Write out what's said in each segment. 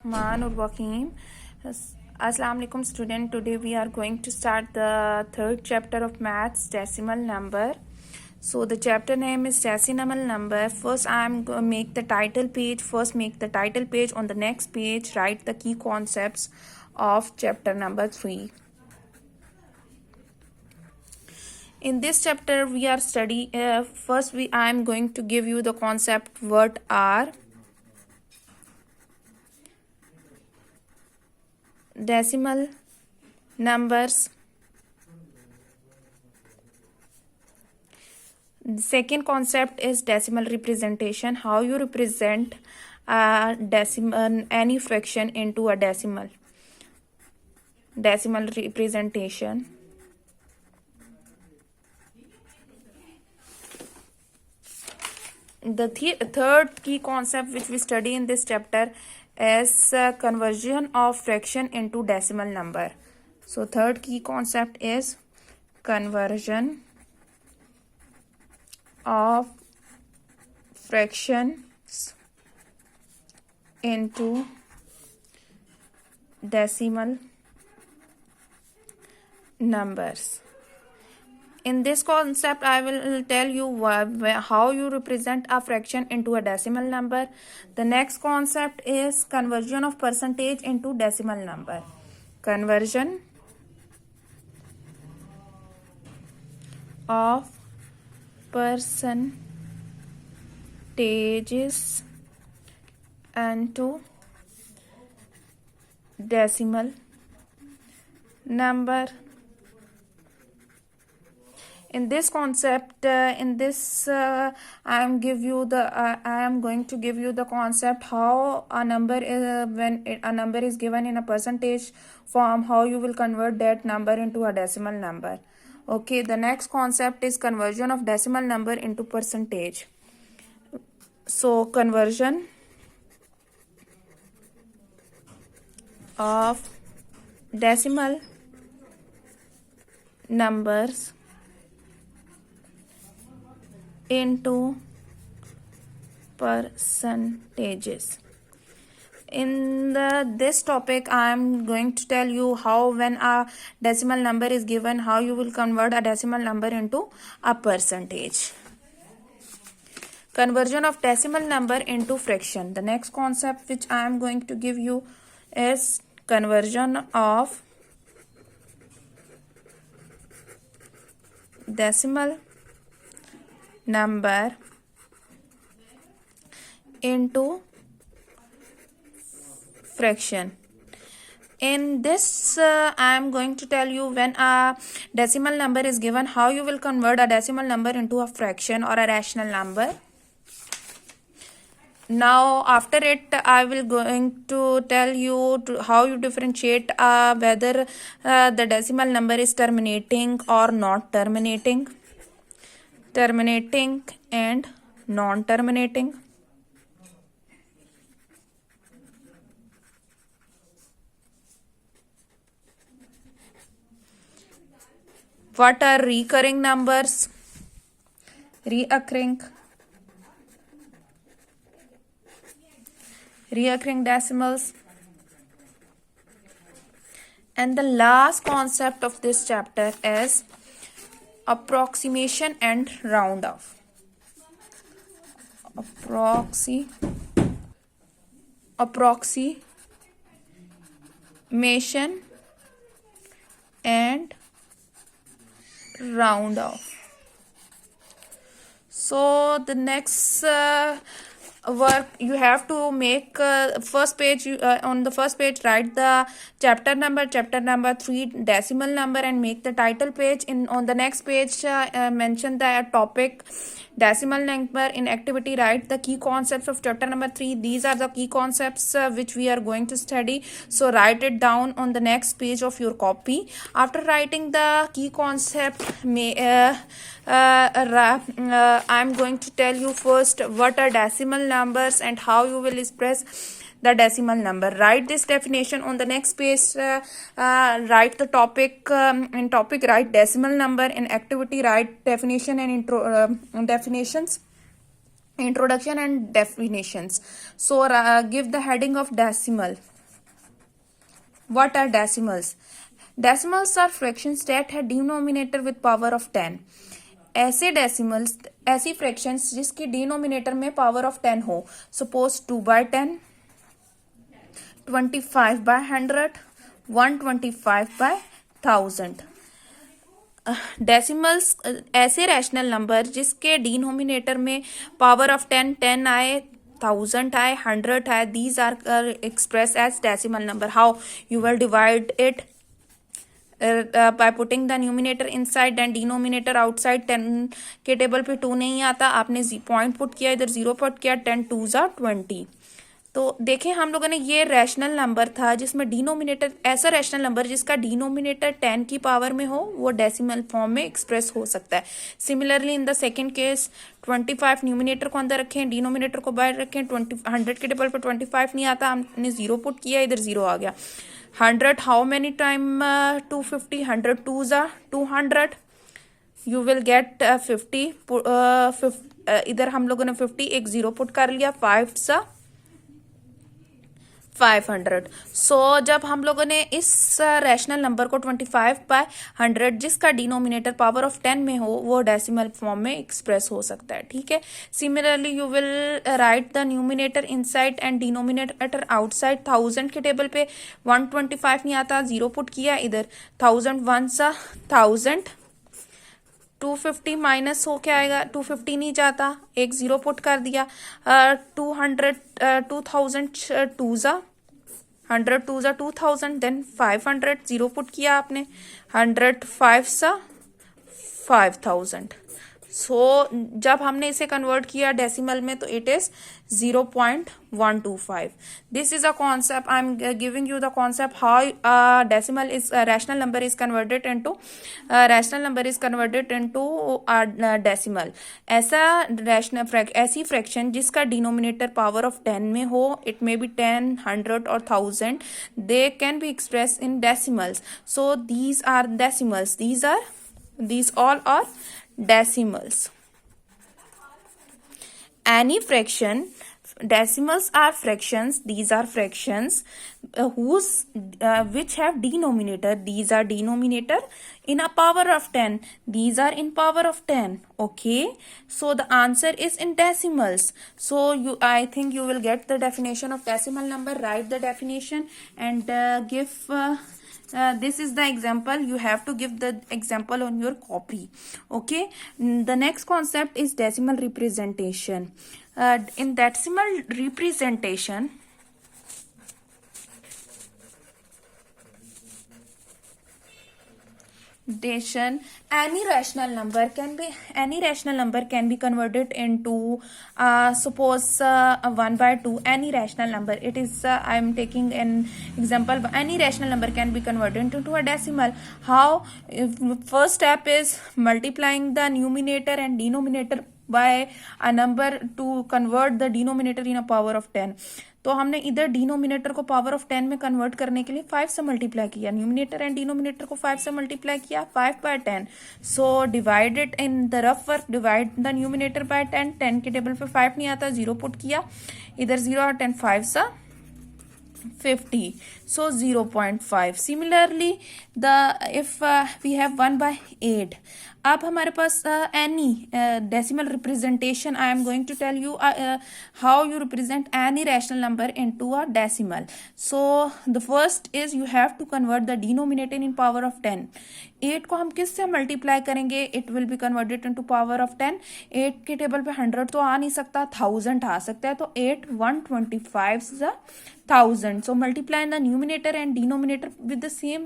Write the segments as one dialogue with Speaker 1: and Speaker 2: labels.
Speaker 1: Rahim. Assalamu alaikum student. Today we are going to start the third chapter of maths, decimal number. So the chapter name is decimal number. First I am going to make the title page. On the next page write the key concepts of chapter number 3. In this chapter we are study I am going to give you the concept what are decimal numbers. The second concept is decimal representation, how you represent a decimal, any fraction into a decimal representation. The third key concept which we study in this chapter is conversion of fraction into decimal number. So third key concept is conversion of fractions into decimal numbers. In this concept, I will tell you how you represent a fraction into a decimal number. The next concept is conversion of percentage into decimal number. Conversion of percentages into decimal number. In this concept, I am going to give you the concept how a number is, when a number is given in a percentage form, how you will convert that number into a decimal number. Okay, the next concept is conversion of decimal number into percentage. So conversion of decimal numbers into percentages. In this topic, I am going to tell you how when a decimal number is given, how you will convert a decimal number into a percentage. Conversion of decimal number into fraction. The next concept which I am going to give you is conversion of decimal number into fraction. In this, I am going to tell you when a decimal number is given, how you will convert a decimal number into a fraction or a rational number. Now, after it, I will going to tell you how you differentiate whether the decimal number is terminating or not terminating. Terminating and non-terminating. What are recurring numbers? Reoccurring decimals. And the last concept of this chapter is approximation and round off. Approximation and round off. So the next work you have to make first page, on the first page write the chapter number 3 decimal number and make the title page. On the next page mention the topic decimal number. In activity write the key concepts of chapter number 3. These are the key concepts which we are going to study, so write it down on the next page of your copy. After writing the key concept, I'm going to tell you first what are decimal numbers and how you will express the decimal number. Write this definition on the next page. Write the topic. In topic write decimal number. In activity write definition and definitions. Introduction and definitions. So give the heading of decimal. What are decimals? Decimals are fractions that have denominator with power of 10. ऐसे decimals, ऐसी fractions जिसकी denominator में power of 10 हो. Suppose 2/10, 25/100, 125/1000. Decimals ऐसे rational number जिसके denominator में power of 10 आए, 1000 आए, 100 आए, these are expressed as decimal number. How you will divide it? By putting the numerator inside and denominator outside. 10 के टेबल पे 2 नहीं आता, आपने पॉइंट पुट किया, इधर 0 पुट किया, 10 2s are 20. तो देखें हम लोगों ने, ये रैशनल नंबर था जिसमें डिनोमिनेटर, ऐसा रैशनल नंबर जिसका डिनोमिनेटर 10 की पावर में हो, वो डेसिमल फॉर्म में एक्सप्रेस हो सकता है. Similarly in the second case, 25 numerator को अंदर रखें, डिनोमिनेटर को बाहर रखें. 100 के टेबल पर 25 नहीं आता, हमने 0 पुट किया, इधर 0 आ गया. 100 how many time 250? 100 2s are 200. You will get 50. इधर हम लोगों ने 50 एक 0 पुट कर लिया, 5s are 500. सो जब हम लोगों ने इस रैशनल नंबर को 25/100 जिसका डिनोमिनेटर पावर ऑफ 10 में हो, वो डेसिमल फॉर्म में एक्सप्रेस हो सकता है. ठीक है. Similarly you will write the numerator inside and denominator outside. 1000 के टेबल पे 125 नहीं आता, 0 पुट किया, इधर 1000 1s are 1000. 250 माइनस हो क्या आएगा, 250 नहीं जाता, एक 0 पुट कर दिया. 200 2000 2s are 100 2s are 2000. Then 500 0 put किया आपने, 100 5s are 5000. सो जब हमने इसे कन्वर्ट किया डेसिमल में, तो it is 0.125. This is a concept. I am giving you the concept how decimal is rational number is converted into decimal. ऐसा rational ऐसी फ्रैक्शन जिसका डिनोमिनेटर पावर ऑफ 10 में हो, इट मे बी 10 100 और 1000, they can be expressed in decimals. So these are decimals. These all are decimals. Any fraction, decimals are fractions. These are fractions which have denominator. These are denominator in a power of 10. These are in power of 10. Okay. So the answer is in decimals. So I think you will get the definition of decimal number. Write the definition and give. This is the example. You have to give the example on your copy. Okay. The next concept is decimal representation. In decimal representation, any rational number can be converted into suppose 1/2. Any rational number, it is I am taking an example. Any rational number can be converted into a decimal. How? First step is multiplying the numerator and denominator by a number to convert the denominator in a power of 10. तो हमने इधर denominator को power of 10 में convert करने के लिए 5 से multiply किया, न्यूमिनेटर एंड डिनोमिनेटर को 5 से मल्टीप्लाई किया, 5/10. So divided in the rough work, divide the numerator by 10. 10 के टेबल पे 5 नहीं आता, 0 पुट किया, इधर 0 और 10 5 सा 50. So 0.5. Similarly, if we have 1/8. अब हमारे पास any decimal representation. I am going to tell you how you represent any rational number into a decimal. So the first is you have to convert the denominator in power of 10. 8 को हम किससे multiply करेंगे? It will be converted into power of 10. 8 के table पे 100 तो आ नहीं सकता, 1000 आ सकता है, तो 8 125 is 1000. So multiply the numerator and denominator with the same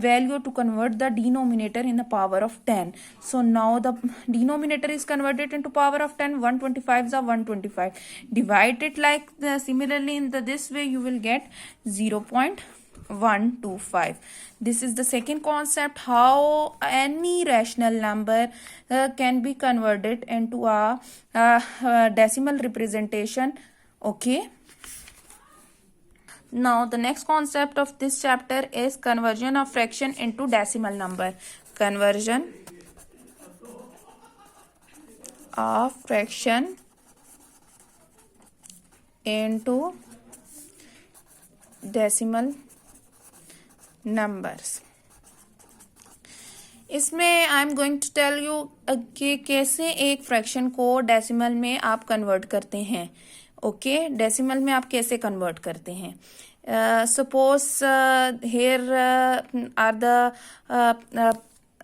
Speaker 1: value to convert the denominator in the power of 10. So now the denominator is converted into power of 10. 125 is 125. Divide it like similarly in this way, you will get 0.125. This is the second concept, how any rational number can be converted into a decimal representation. Okay. Now the next concept of this chapter is conversion of fraction into decimal number. Conversion of fraction into decimal numbers. इसमें I am going to tell you कि कैसे एक fraction को decimal में आप convert करते हैं। Okay, decimal में आप कैसे कन्वर्ट करते हैं। Suppose here are the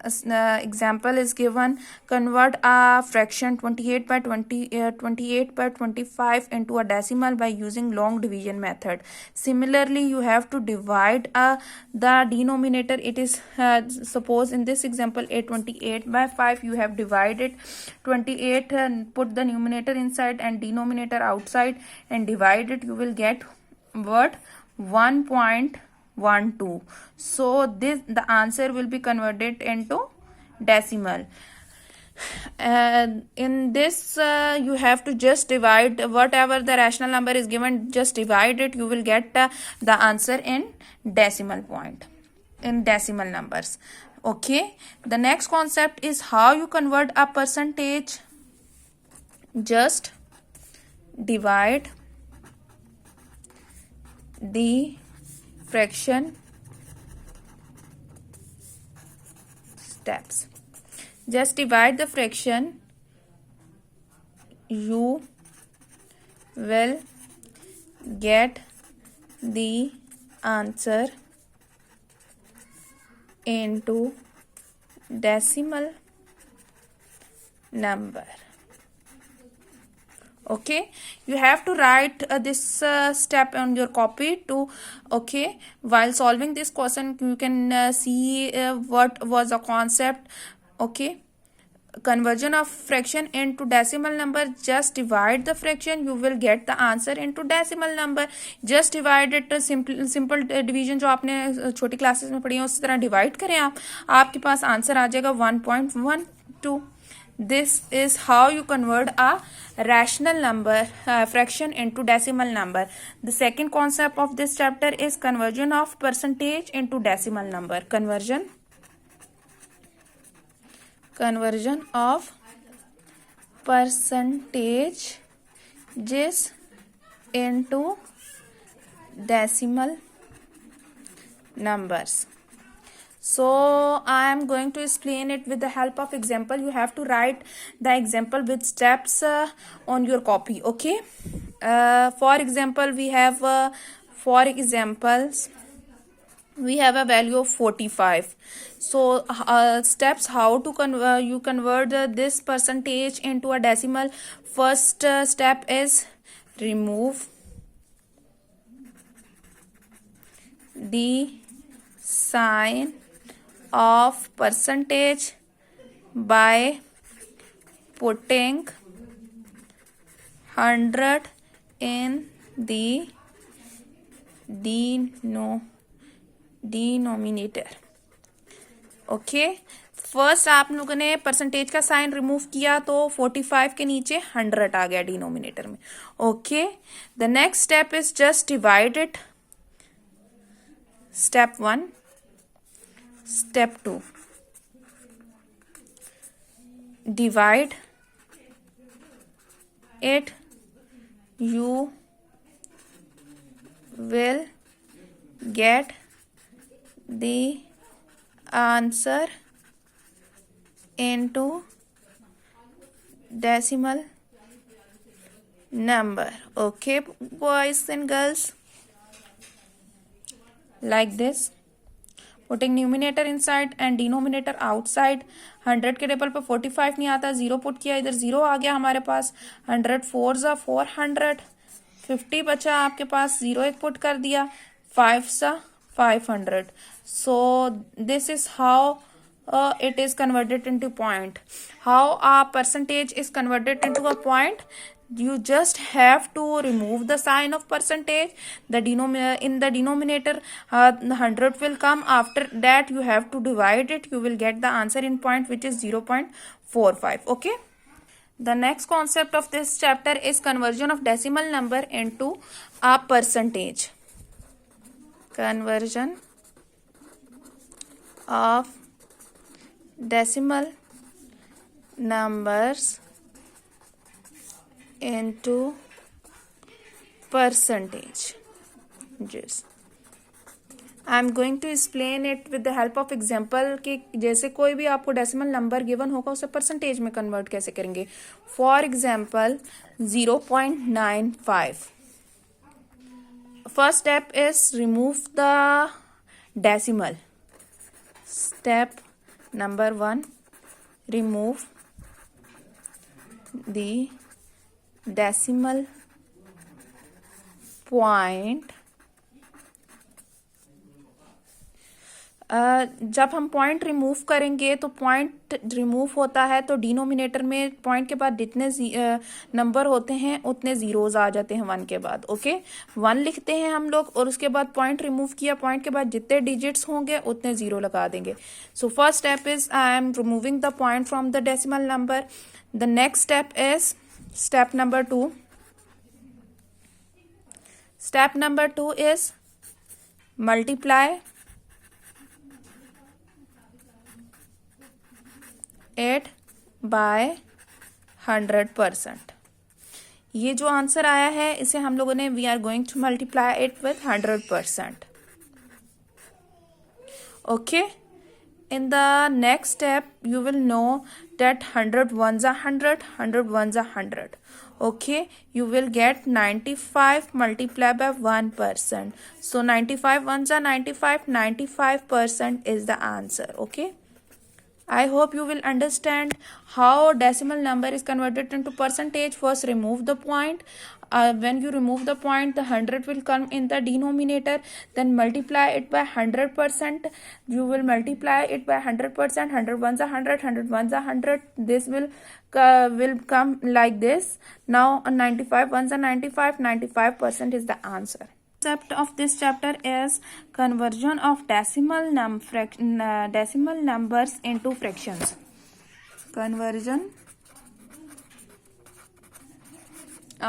Speaker 1: example is given. Convert a fraction 28/25 into a decimal by using long division method. Similarly, you have to divide the denominator. It is suppose in this example a 28/5. You have divided 28 and put the numerator inside and denominator outside and divide it. You will get what? 1.12. So the answer will be converted into decimal. In this you have to just divide whatever the rational number is given, just divide it. You will get the answer in decimal point, in decimal numbers. Okay, the next concept is how you convert a percentage. Just divide the fraction steps. Just divide the fraction. You will get the answer into decimal number. Okay, you have to write this step on your copy to. Okay, while solving this question you can see what was the concept. Okay, conversion of fraction into decimal number. Just divide the fraction, you will get the answer into decimal number. Just divide it. simple division जो आपने छोटी classes में पढ़ी है उसी तरह divide करें आप, आपके पास आंसर आ जाएगा 1.12. This is how you convert a rational number fraction into decimal number. The second concept of this chapter is conversion of percentage into decimal number. Conversion of percentages into decimal numbers. So I am going to explain it with the help of example. You have to write the example with steps on your copy. Okay, for example we have for examples we have a value of 45. So steps how to you convert this percentage into a decimal. First step is remove the sign of percentage by putting 100 in the denominator. Okay, first आप लोगों ने percentage का sign remove किया तो 45 के नीचे 100 आ गया denominator में. Okay, the next step is just divide it. Step 1. Step 2. Divide it. You will get the answer into decimal number. Okay, boys and girls. Like this, putting numerator inside and denominator outside. 100 के table पर 45 नहीं आता, 0 put किया, इधर 0 आ गया हमारे पास. 100 4 सा 400, 50 बचा आपके पास, 0 एक पुट कर दिया, 5 सा 500. So this is how it is converted into point. How a percentage is converted into a point. You just have to remove the sign of percentage. In the denominator 100 will come. After that you have to divide it. You will get the answer in point, which is 0.45. Okay, the next concept of this chapter is conversion of decimal number into a percentage. Conversion of decimal numbers into percentage. Yes. I am going to explain it with the help of example कि जैसे कोई भी आपको decimal number given होगा उसे percentage में convert कैसे करेंगे. For example 0.95. First step is remove the decimal. Step number 1, remove the decimal point. जब हम पॉइंट रिमूव करेंगे तो पॉइंट रिमूव होता है तो डिनोमिनेटर में पॉइंट के बाद जितने नंबर होते हैं उतने जीरोज आ जाते हैं 1 के बाद. ओके, 1 लिखते हैं हम लोग और उसके बाद पॉइंट रिमूव किया, पॉइंट के बाद जितने डिजिट्स होंगे उतने जीरो लगा देंगे. So first step is I am removing the point from the decimal number. The next step is step number 2. Step number 2 is multiply it by 100%. ये जो आंसर आया है इसे हम लोगों ने we are going to multiply it with 100%. Okay, in the next step you will know that 100 ones are 100, 100 ones are 100. Okay, you will get 95 multiplied by 1%. So 95 ones are 95, 95% is the answer. Okay, I hope you will understand how decimal number is converted into percentage. First, remove the point. When you remove the point, the 100 will come in the denominator. Then multiply it by 100%. You will multiply it by 100%. 100 ones are 100. 100 ones are 100. This will come like this. Now 95 ones are 95. 95% is the answer. Concept of this chapter is conversion of decimal numbers into fractions. Conversion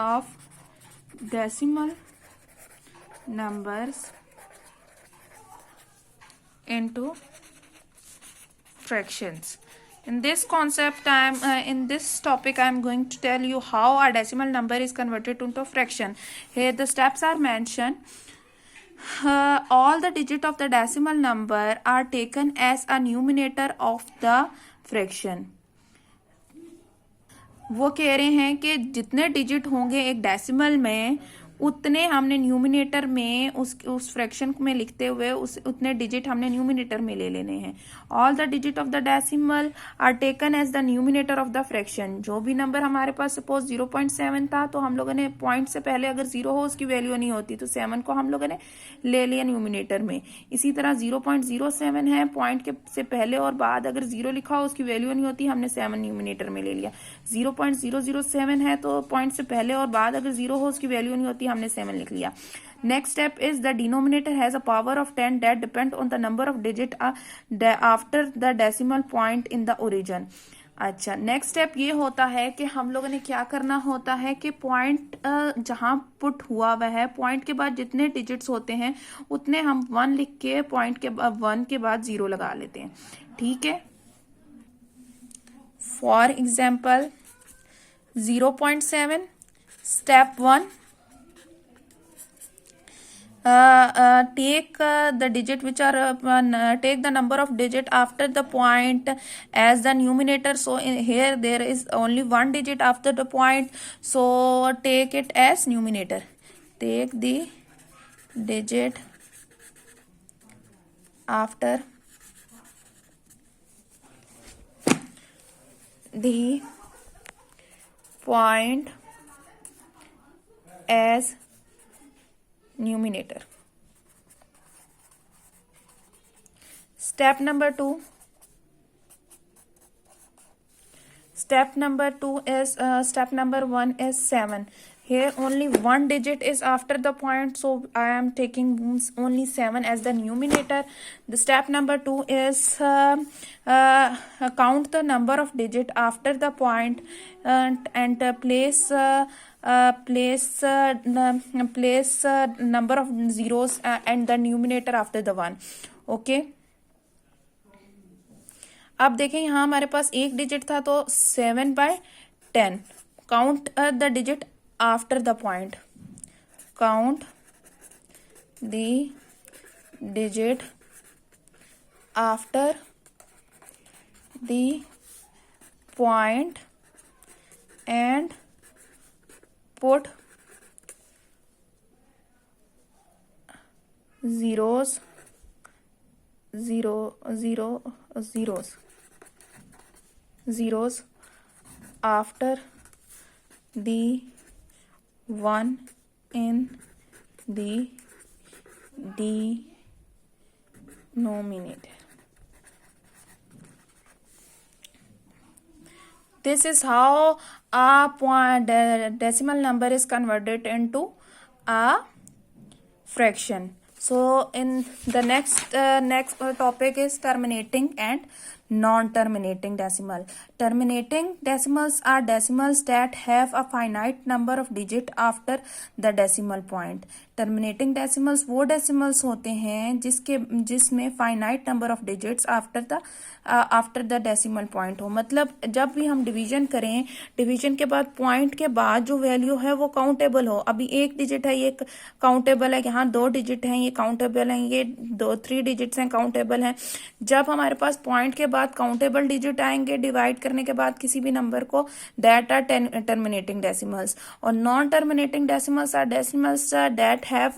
Speaker 1: of decimal numbers into fractions. In this concept, in this topic, I am going to tell you how a decimal number is converted into a fraction. Here the steps are mentioned. All the digits of the decimal number are taken as a numerator of the fraction. वो कह रहे हैं कि जितने digit होंगे एक decimal में उतने हमने न्यूमिनेटर में उस फ्रैक्शन में लिखते हुए उतने डिजिट हमने न्यूमिनेटर में ले लेने हैं. All the digit of the decimal are taken as the numerator of the fraction. जो भी नंबर हमारे पास सपोज 0.7 था तो हम लोगों ने पॉइंट से पहले अगर 0 हो उसकी वैल्यू नहीं होती तो 7 को हम लोगों ने ले लिया न्यूमिनेटर में. इसी तरह 0.07 है, पॉइंट के से पहले और बाद अगर 0 लिखा हो उसकी वैल्यू नहीं होती, हमने 7 न्यूमिनेटर में ले लिया. 0.007 है तो पॉइंट से पहले और बाद अगर 0 हो उसकी वैल्यू नहीं होती, हमने 7 लिख लिया. Next step is the denominator has a power of 10 that depend on the number of digit after the decimal point in the origin. अच्छा, नेक्स्ट स्टेप ये होता है कि हम लोगों ने क्या करना होता है कि पॉइंट जहां पुट हुआ हुआ है पॉइंट के बाद जितने डिजिट्स होते हैं उतने हम 1 लिख के पॉइंट के 1 के बाद 0 लगा लेते हैं. ठीक है, for example 0.7. Step 1, take the digit which are take the number of digit after the point as the numerator. So here there is only 1 digit after the point, so take it as numerator. Take the digit after the point as numerator. Step number 2. Step number 2 is step number 1 is 7. Here only 1 digit is after the point, so I am taking only 7 as the numerator. The step number 2 is count the number of digit after the point and place number of zeros and the numerator after the 1. Okay. अब देखें यहाँ हमारे पास एक digit था तो 7/10. Count the digit after the point. Count the digit after the point and put zeros after the one in the denominator. This is how a decimal number is converted into a fraction. So in the next topic is terminating and non-terminating decimal. Terminating decimals are decimals that have a finite number of digit after the decimal point. Terminating decimals वो decimals होते हैं जिसमें finite number of digits after the decimal point हो. मतलब जब भी हम division करें, डिवीजन के बाद पॉइंट के बाद जो वैल्यू है वो काउंटेबल हो. अभी एक डिजिट है, ये काउंटेबल है. यहाँ 2 डिजिट हैं, ये काउंटेबल हैं. ये 3 डिजिट्स हैं, काउंटेबल हैं. जब हमारे पास पॉइंट के बाद काउंटेबल डिजिट आएंगे डिवाइड करने के बाद किसी भी नंबर को, दैट आर टर्मिनेटिंग डेसिमल्स. और non terminating decimals are decimals that have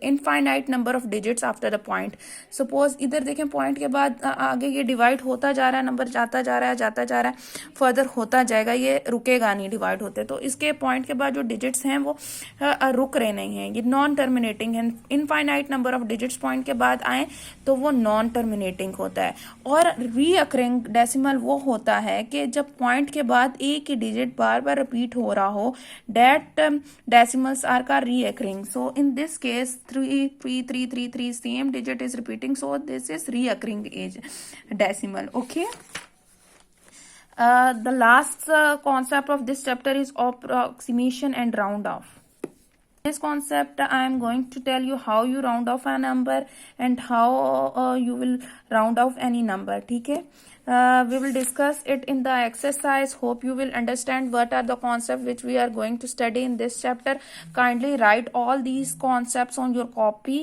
Speaker 1: infinite number of digits after the point. Suppose इधर देखें पॉइंट के बाद आगे ये डिवाइड होता जा रहा है, नंबर जाता जा रहा है, फर्दर होता जाएगा, ये रुकेगा नहीं डिवाइड होते. तो इसके पॉइंट के बाद जो डिजिट्स हैं वो रुक रहे नहीं हैं, ये नॉन टर्मिनेटिंग है. Infinite number of digits point के बाद आए तो वो नॉन टर्मिनेटिंग होता है. और रीअकरिंग डेसिमल वो होता है कि जब पॉइंट के बाद एक ही डिजिट बार बार रिपीट हो रहा हो, that decimals are reoccurring. So in this case 3 same digit is repeating, so this is reoccurring decimal. Okay. The last concept of this chapter is approximation and round off. This concept I am going to tell you how you round off a number and how you will round off any number. ठीक है. We will discuss it in the exercise. Hope you will understand what are the concepts which we are going to study in this chapter. Kindly write all these concepts on your copy,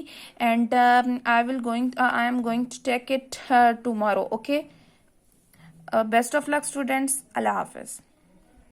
Speaker 1: and I am going to take it tomorrow. Okay. Best of luck, students. Allah Hafiz.